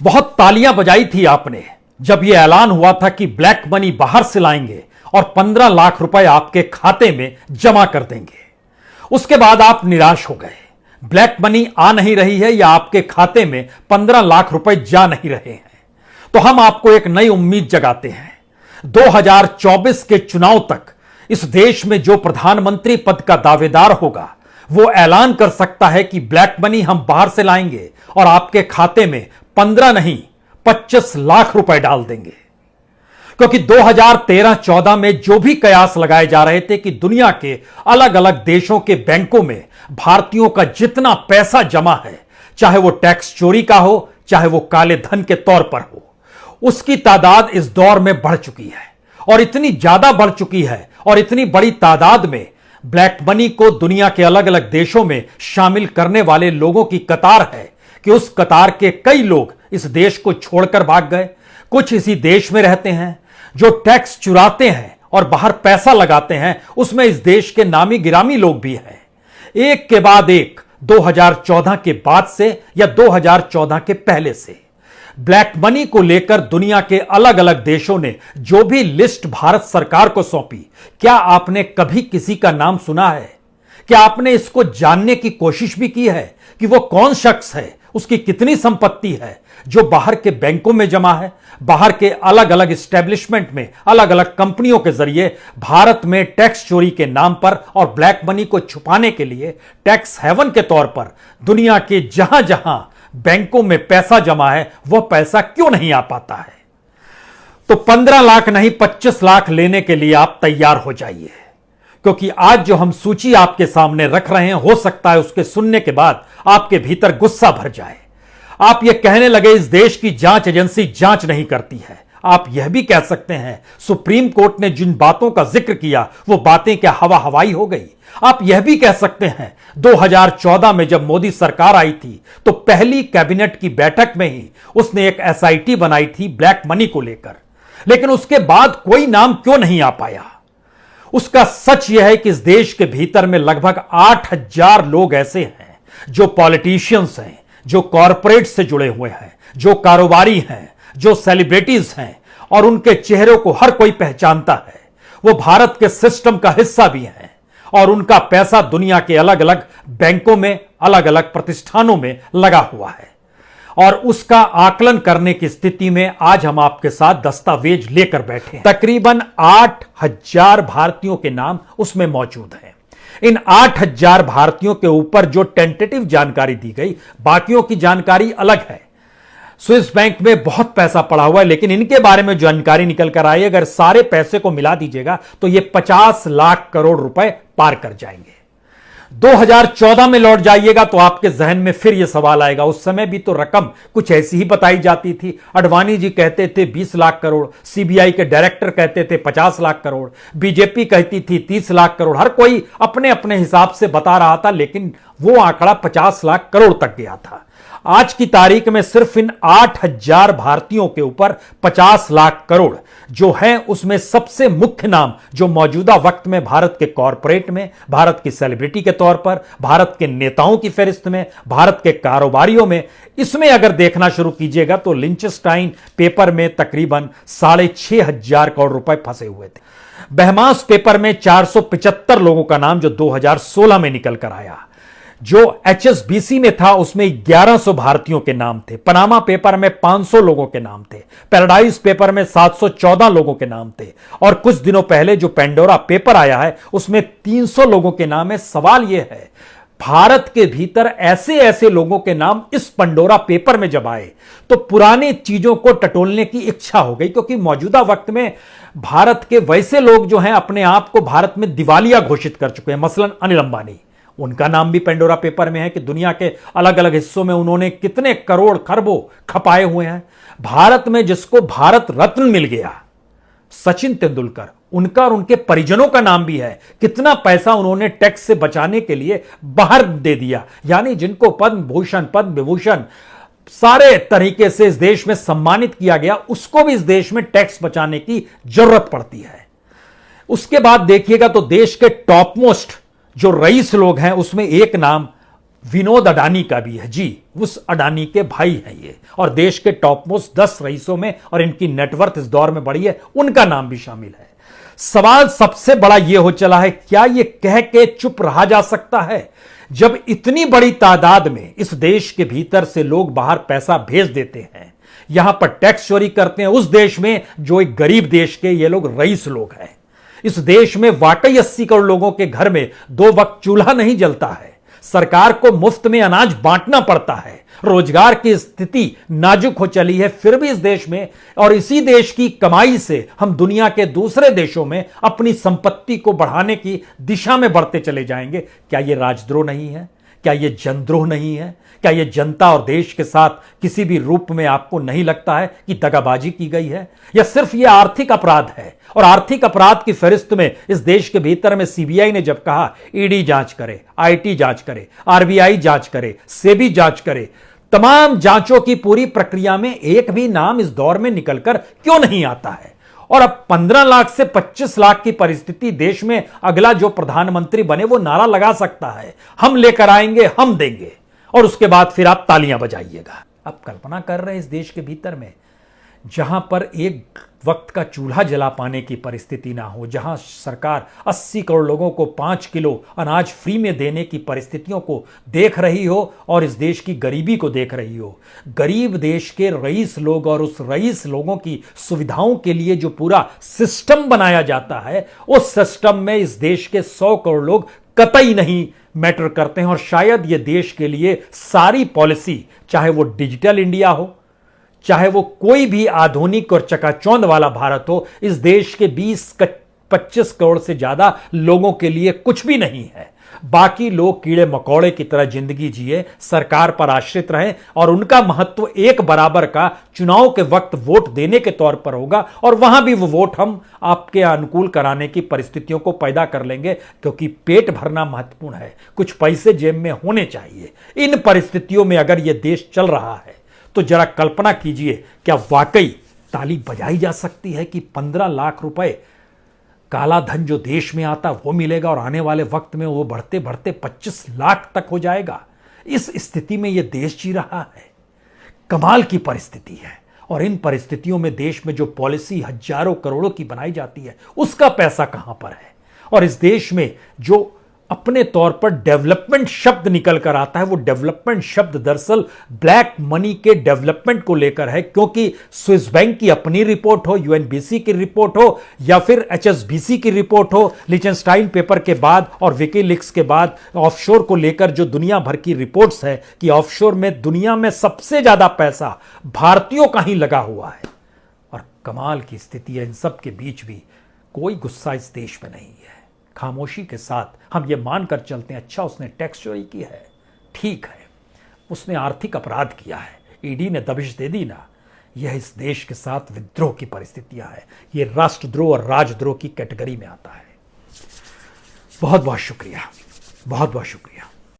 बहुत तालियां बजाई थी आपने जब यह ऐलान हुआ था कि ब्लैक मनी बाहर से लाएंगे और 15 लाख रुपए आपके खाते में जमा कर देंगे। उसके बाद आप निराश हो गए। ब्लैक मनी आ नहीं रही है या आपके खाते में 15 लाख रुपए जा नहीं रहे हैं। तो हम आपको एक नई उम्मीद जगाते हैं। 2024 के चुनाव तक इस देश में जो प्रधानमंत्री पद का दावेदार होगा वो ऐलान कर सकता है कि ब्लैक मनी हम बाहर से लाएंगे और आपके खाते में 15 नहीं 25 लाख रुपए डाल देंगे। क्योंकि 2013-14 में जो भी कयास लगाए जा रहे थे कि दुनिया के अलग अलग देशों के बैंकों में भारतीयों का जितना पैसा जमा है, चाहे वो टैक्स चोरी का हो, चाहे वो काले धन के तौर पर हो, उसकी तादाद इस दौर में बढ़ चुकी है और इतनी ज्यादा बढ़ चुकी है और इतनी बड़ी तादाद में ब्लैक मनी को दुनिया के अलग अलग देशों में शामिल करने वाले लोगों की कतार है कि उस कतार के कई लोग इस देश को छोड़कर भाग गए। कुछ इसी देश में रहते हैं। जो टैक्स चुराते हैं और बाहर पैसा लगाते हैं उसमें इस देश के नामी गिरामी लोग भी हैं। एक के बाद एक 2014 के बाद से या 2014 के पहले से ब्लैक मनी को लेकर दुनिया के अलग अलग देशों ने जो भी लिस्ट भारत सरकार को सौंपी, क्या आपने कभी किसी का नाम सुना है? क्या आपने इसको जानने की कोशिश भी की है कि वो कौन शख्स है, उसकी कितनी संपत्ति है जो बाहर के बैंकों में जमा है, बाहर के अलग अलग एस्टेब्लिशमेंट में अलग अलग कंपनियों के जरिए भारत में टैक्स चोरी के नाम पर और ब्लैक मनी को छुपाने के लिए टैक्स हेवन के तौर पर दुनिया के जहां जहां बैंकों में पैसा जमा है वह पैसा क्यों नहीं आ पाता है? तो 15 लाख नहीं 25 लाख लेने के लिए आप तैयार हो जाइए, क्योंकि आज जो हम सूची आपके सामने रख रहे हैं हो सकता है उसके सुनने के बाद आपके भीतर गुस्सा भर जाए। आप यह कहने लगे इस देश की जांच एजेंसी जांच नहीं करती है। आप यह भी कह सकते हैं सुप्रीम कोर्ट ने जिन बातों का जिक्र किया वो बातें क्या हवा हवाई हो गई। आप यह भी कह सकते हैं 2014 में जब मोदी सरकार आई थी तो पहली कैबिनेट की बैठक में ही उसने एक एसआईटी बनाई थी ब्लैक मनी को लेकर, लेकिन उसके बाद कोई नाम क्यों नहीं आ पाया? उसका सच यह है कि इस देश के भीतर में लगभग 8000 लोग ऐसे हैं जो पॉलिटिशियंस हैं, जो कॉरपोरेट से जुड़े हुए हैं, जो कारोबारी हैं, जो सेलिब्रिटीज हैं और उनके चेहरों को हर कोई पहचानता है। वो भारत के सिस्टम का हिस्सा भी हैं और उनका पैसा दुनिया के अलग अलग बैंकों में अलग अलग प्रतिष्ठानों में लगा हुआ है। और उसका आकलन करने की स्थिति में आज हम आपके साथ दस्तावेज लेकर बैठे हैं। तकरीबन 8000 भारतीयों के नाम उसमें मौजूद हैं। इन 8000 भारतीयों के ऊपर जो टेंटेटिव जानकारी दी गई, बाकियों की जानकारी अलग है। स्विस बैंक में बहुत पैसा पड़ा हुआ है, लेकिन इनके बारे में जानकारी निकल कर आई, अगर सारे पैसे को मिला दीजिएगा तो ये 50 लाख करोड़ रुपए पार कर जाएंगे। 2014 में लौट जाइएगा तो आपके जहन में फिर यह सवाल आएगा, उस समय भी तो रकम कुछ ऐसी ही बताई जाती थी। अडवाणी जी कहते थे 20 लाख करोड़, सीबीआई के डायरेक्टर कहते थे 50 लाख करोड़, बीजेपी कहती थी 30 लाख करोड़, हर कोई अपने अपने हिसाब से बता रहा था, लेकिन वो आंकड़ा 50 लाख करोड़ तक गया था। आज की तारीख में सिर्फ इन 8000 भारतीयों के ऊपर 50 लाख करोड़ जो हैं, उसमें सबसे मुख्य नाम जो मौजूदा वक्त में भारत के कॉरपोरेट में, भारत की सेलिब्रिटी के तौर पर, भारत के नेताओं की फहरिस्त में, भारत के कारोबारियों में, इसमें अगर देखना शुरू कीजिएगा तो लिंचस्टाइन पेपर में तकरीबन 6500 करोड़ रुपए फंसे हुए थे। बहमास पेपर में 475 लोगों का नाम जो 2016 में निकल कर आया। जो HSBC में था उसमें 1100 भारतीयों के नाम थे। पनामा पेपर में 500 लोगों के नाम थे। पैराडाइज पेपर में 714 लोगों के नाम थे। और कुछ दिनों पहले जो पेंडोरा पेपर आया है उसमें 300 लोगों के नाम है। सवाल यह है, भारत के भीतर ऐसे ऐसे लोगों के नाम इस पंडोरा पेपर में जब आए तो पुरानी चीजों को टटोलने की इच्छा हो गई, क्योंकि मौजूदा वक्त में भारत के वैसे लोग जो हैं अपने आप को भारत में दिवालिया घोषित कर चुके हैं। मसलन अनिल अंबानी, उनका नाम भी पेंडोरा पेपर में है कि दुनिया के अलग अलग हिस्सों में उन्होंने कितने करोड़ खरबों खपाए हुए हैं। भारत में जिसको भारत रत्न मिल गया, सचिन तेंदुलकर, उनका और उनके परिजनों का नाम भी है। कितना पैसा उन्होंने टैक्स से बचाने के लिए बाहर दे दिया। यानी जिनको पद्म भूषण, पद्म विभूषण सारे तरीके से इस देश में सम्मानित किया गया, उसको भी इस देश में टैक्स बचाने की जरूरत पड़ती है। उसके बाद देखिएगा तो देश के टॉप मोस्ट जो रईस लोग हैं उसमें एक नाम विनोद अडानी का भी है जी, उस अडानी के भाई हैं ये, और देश के टॉप मोस्ट 10 रईसों में, और इनकी नेटवर्थ इस दौर में बढ़ी है, उनका नाम भी शामिल है। सवाल सबसे बड़ा यह हो चला है, क्या यह कह के चुप रहा जा सकता है जब इतनी बड़ी तादाद में इस देश के भीतर से लोग बाहर पैसा भेज देते हैं, यहां पर टैक्स चोरी करते हैं, उस देश में जो एक गरीब देश के ये लोग रईस लोग हैं। इस देश में वाकई 80 करोड़ लोगों के घर में 2 वक्त चूल्हा नहीं जलता है, सरकार को मुफ्त में अनाज बांटना पड़ता है, रोजगार की स्थिति नाजुक हो चली है, फिर भी इस देश में और इसी देश की कमाई से हम दुनिया के दूसरे देशों में अपनी संपत्ति को बढ़ाने की दिशा में बढ़ते चले जाएंगे। क्या यह राजद्रोह नहीं है? क्या यह जनद्रोह नहीं है? क्या यह जनता और देश के साथ किसी भी रूप में आपको नहीं लगता है कि दगाबाजी की गई है? या सिर्फ यह आर्थिक अपराध है? और आर्थिक अपराध की फहरिस्त में इस देश के भीतर में सीबीआई ने जब कहा ईडी जांच करे, आईटी जांच करे, आरबीआई जांच करे, सेबी जांच करे, तमाम जांचों की पूरी प्रक्रिया में एक भी नाम इस दौर में निकलकर क्यों नहीं आता है? और अब 15 लाख से 25 लाख की परिस्थिति देश में अगला जो प्रधानमंत्री बने वो नारा लगा सकता है, हम लेकर आएंगे, हम देंगे, और उसके बाद फिर आप तालियां बजाइएगा। अब कल्पना कर रहे हैं इस देश के भीतर में जहां पर एक वक्त का चूल्हा जला पाने की परिस्थिति ना हो, जहां सरकार 80 करोड़ लोगों को 5 किलो अनाज फ्री में देने की परिस्थितियों को देख रही हो और इस देश की गरीबी को देख रही हो, गरीब देश के रईस लोग और उस रईस लोगों की सुविधाओं के लिए जो पूरा सिस्टम बनाया जाता है, उस सिस्टम में इस देश के 100 करोड़ लोग कतई नहीं मैटर करते हैं। और शायद ये देश के लिए सारी पॉलिसी, चाहे वो डिजिटल इंडिया हो, चाहे वो कोई भी आधुनिक और चकाचौंध वाला भारत हो, इस देश के 20-25 करोड़ से ज्यादा लोगों के लिए कुछ भी नहीं है। बाकी लोग कीड़े मकोड़े की तरह जिंदगी जिए, सरकार पर आश्रित रहें, और उनका महत्व एक बराबर का चुनाव के वक्त वोट देने के तौर पर होगा, और वहां भी वो वोट हम आपके अनुकूल कराने की परिस्थितियों को पैदा कर लेंगे, क्योंकि पेट भरना महत्वपूर्ण है, कुछ पैसे जेब में होने चाहिए। इन परिस्थितियों में अगर यह देश चल रहा है तो जरा कल्पना कीजिए, क्या वाकई ताली बजाई जा सकती है कि 15 लाख रुपए काला धन जो देश में आता वो मिलेगा और आने वाले वक्त में वो बढ़ते बढ़ते 25 लाख तक हो जाएगा? इस स्थिति में ये देश जी रहा है। कमाल की परिस्थिति है। और इन परिस्थितियों में देश में जो पॉलिसी हजारों करोड़ों की बनाई जाती है उसका पैसा कहां पर है? और इस देश में जो अपने तौर पर डेवलपमेंट शब्द निकल कर आता है, वो डेवलपमेंट शब्द दरअसल ब्लैक मनी के डेवलपमेंट को लेकर है, क्योंकि स्विस बैंक की अपनी रिपोर्ट हो, यूएनबीसी की रिपोर्ट हो, या फिर एचएसबीसी की रिपोर्ट हो, लिचेनस्टाइन पेपर के बाद और विकीलीक्स के बाद ऑफशोर को लेकर जो दुनिया भर की रिपोर्ट्स है कि ऑफशोर में दुनिया में सबसे ज्यादा पैसा भारतीयों का ही लगा हुआ है। और कमाल की स्थिति है, इन सब के बीच भी कोई गुस्सा इस देश में नहीं है। खामोशी के साथ हम ये मानकर चलते हैं, अच्छा उसने टैक्स चोरी की है, ठीक है, उसने आर्थिक अपराध किया है, ईडी ने दबिश दे दी ना, यह इस देश के साथ विद्रोह की परिस्थितियां हैं, यह राष्ट्रद्रोह और राजद्रोह की कैटेगरी में आता है। बहुत बहुत शुक्रिया, बहुत बहुत शुक्रिया।